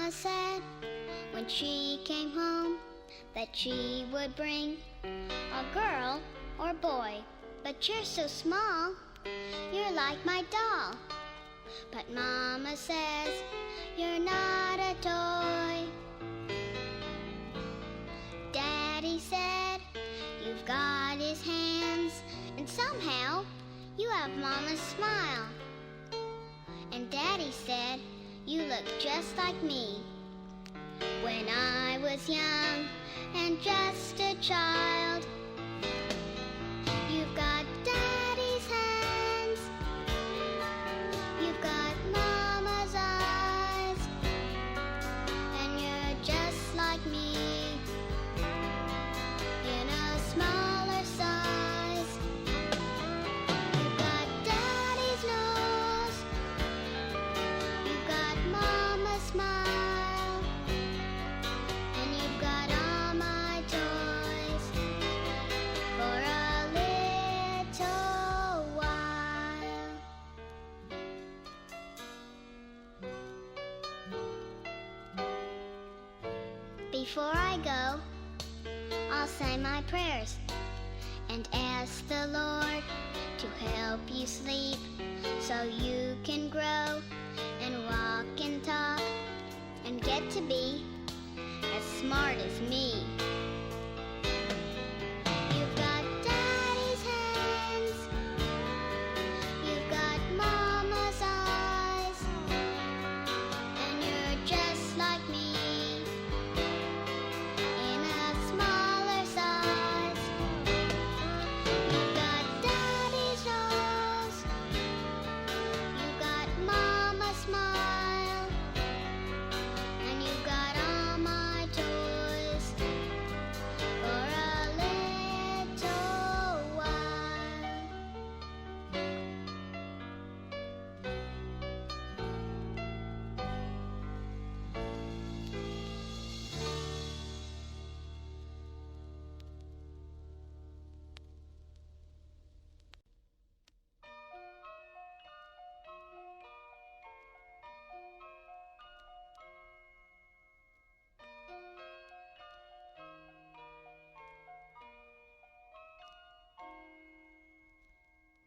Mama said when she came home that she would bring a girl or boy. But you're so small, you're like my doll. But Mama says you're not a toy. Daddy said you've got his hands, and somehow you have Mama's smile. And Daddy said you look just like me when I was young and just a child. You've got Daddy's hands, you've got Mama's eyes, and you're just like me in a smaller size. You've got Daddy's nose, you've got Mama's smile, and you've got all my toys for a little while. Before I go, I'll say my prayers and ask the Lord to help you sleep so you can grow and walk and talk and get to be as smart as me. You've got Daddy's hands, you've got Mama's eyes, and you're just like me in a smaller size. You've got Daddy's nose, you've got Mama's smile, and you've got all my toys for a little while.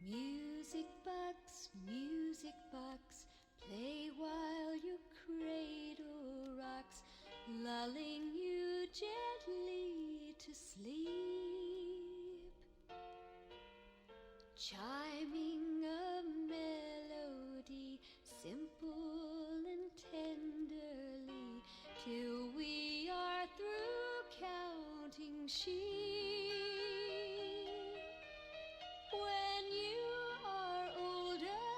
Music box, play while your cradle rocks, lulling you gently to sleep, chiming a melody, simple and tenderly, till we are through counting sheep. When you are older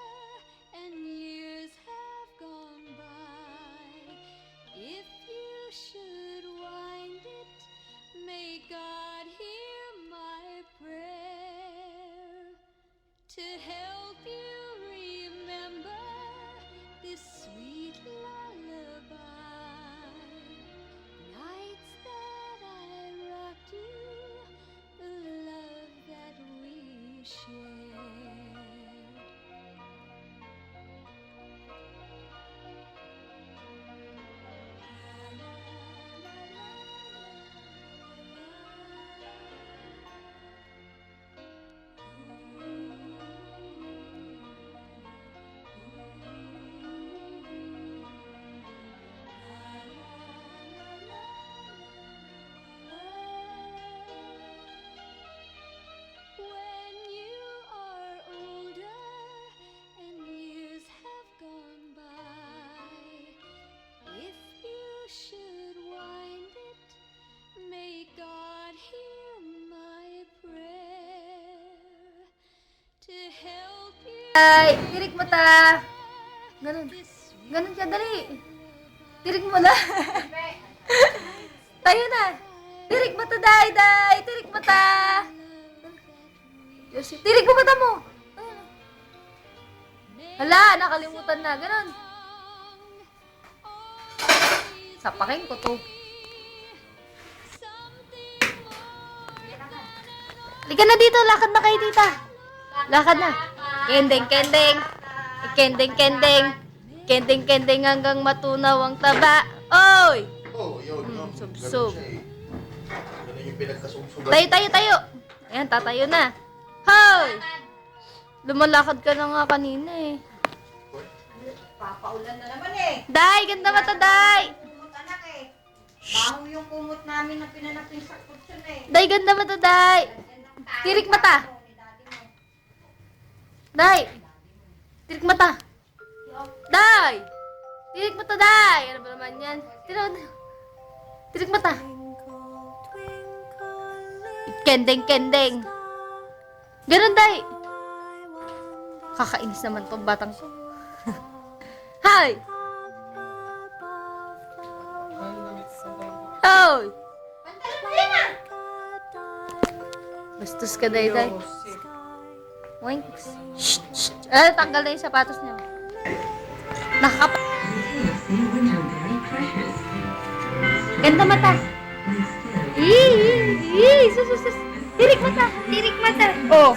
and years have gone by, if you should wind it, may God hear my prayer to help you remember this sweet lullaby. Nights that I rocked you, the love that we shared. When you are older and years have gone by, if you should wind it, may God hear my prayer to help you. Ay, tirik mo ta. Ganun. Ganun ka, dali. Tirik mo na. Tayo na. Tirik mo ta, day. Tirik mo ta. Tirik mo mata mo. Hala, nakalimutan na. Ganun. Sapakin ko to. Halika na dito. Lakad na kayo, tita. Lakad na. Kendeng. Kendeng hanggang matunaw ang taba. Oy! Oh, yun. no? sub-sub. Ganun siya eh. Ganun yung pinagkasubsuban. Tayo, tayo, tayo. Ayan, tatayo na. Hoy! Lumalakad ka na nga kanina eh. Papaulan na naman eh. Day, ganda mata, Day! Kumot anak eh. Baho yung kumot namin na pinanapin sa kutsyon eh. Day, ganda mata, Day! Tirik mata! Day! Tirik mata! Day! Tirik mata, Day! Ano ba naman yan? Tirik mata! Kendeng, kendeng! Ganun, Day! Kakainis naman tong batang to. Hi! Hoy! Bastos ka, Day, Day. Winks. Shh, shh. Tanggal na yung sapatos niya. Nakakap... Ganda mata. Sus. Tirik mata. Tirik mata. Oh.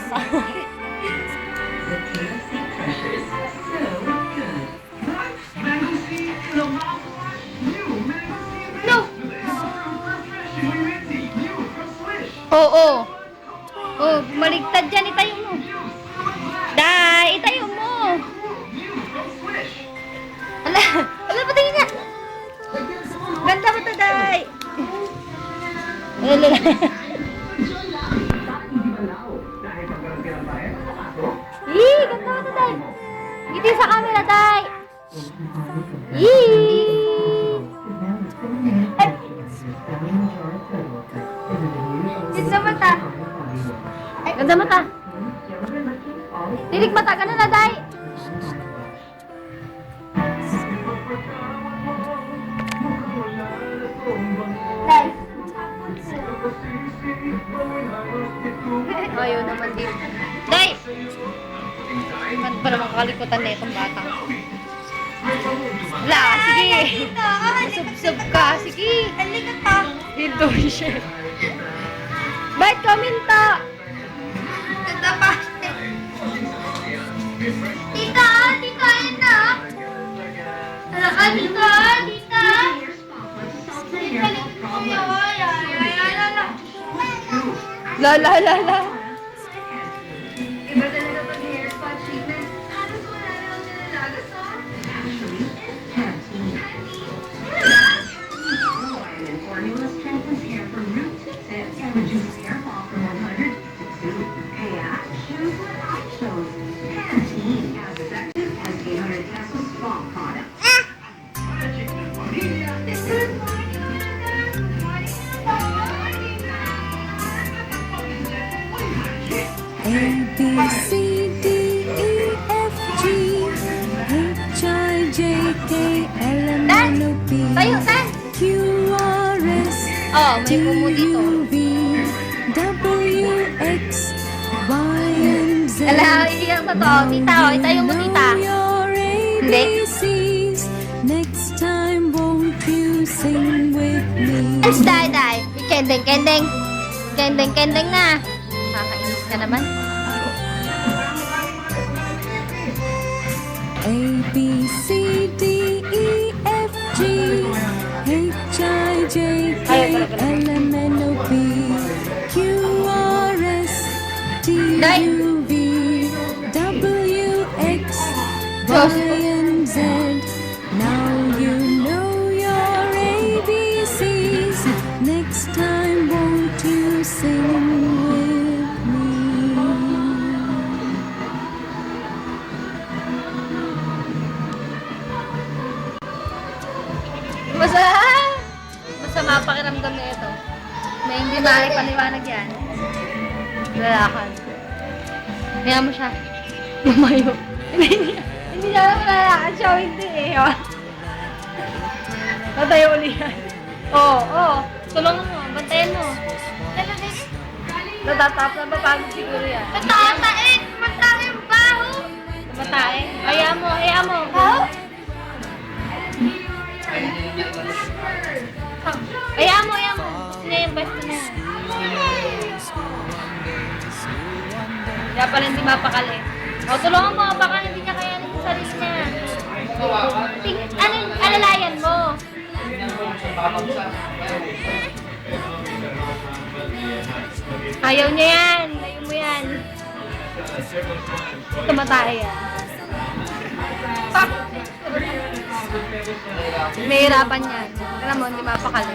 No. Oo. Oh, maligtad dyan. Itayo mo. Day, itayo mo. Ala, patingin niya. Ganda mo to, Day. Ala. Ganda mo to, Day. Ngiti sa camera, Day. Ganda mata. Ganda mata. Tirik mata ka na, Day. Day. Ayaw naman din. Day! Ba't pa naman kalikutan na itong bata? Wala, sige. Sub-sub ka, sige. Halika pa. Dito siya. Ba't ka minta? Ganda pa. Tita, ayun na. Tara ka, tita. La. A B C D E F G H I J K L M N O P Tayo, Tan. Q R S Oh, T may kumo dito. U V W X Y and Z. Ala, hindi ang totoo. Tita, oh, itayo mo, tita. Know your Hindi. ABCs. Next time, won't you sing with me? Yes, Day. Kendeng. Kendeng na. Nakakainis ka naman. A B C D E F G H I J K L M N O P Q R S T U V W X Y and Z. Now you know your ABCs. Next time, won't you sing with me? Masama pakiramdam na ito. May hindi paliwanag yan. Lalakad. Kaya mo siya. Lumayo. Hindi siya alam lalakad siya. Hindi eh. Tatayo ulit yan. Oo. Tulungan mo. Bantayan mo. Natatap na mapagod siguro yan. Matae yung baho. Matae. Kaya mo. Baho? Kaya mo. Gusto niya yung best na. Kaya pala hindi mapakali. O, tulungan mo. Baka hindi niya kaya sa sarili niya. Alalayan mo. Ayaw niya yan. Ayaw mo yan. Tumatay yan. Pak! May hirapan yan. Alam mo, hindi mapakali.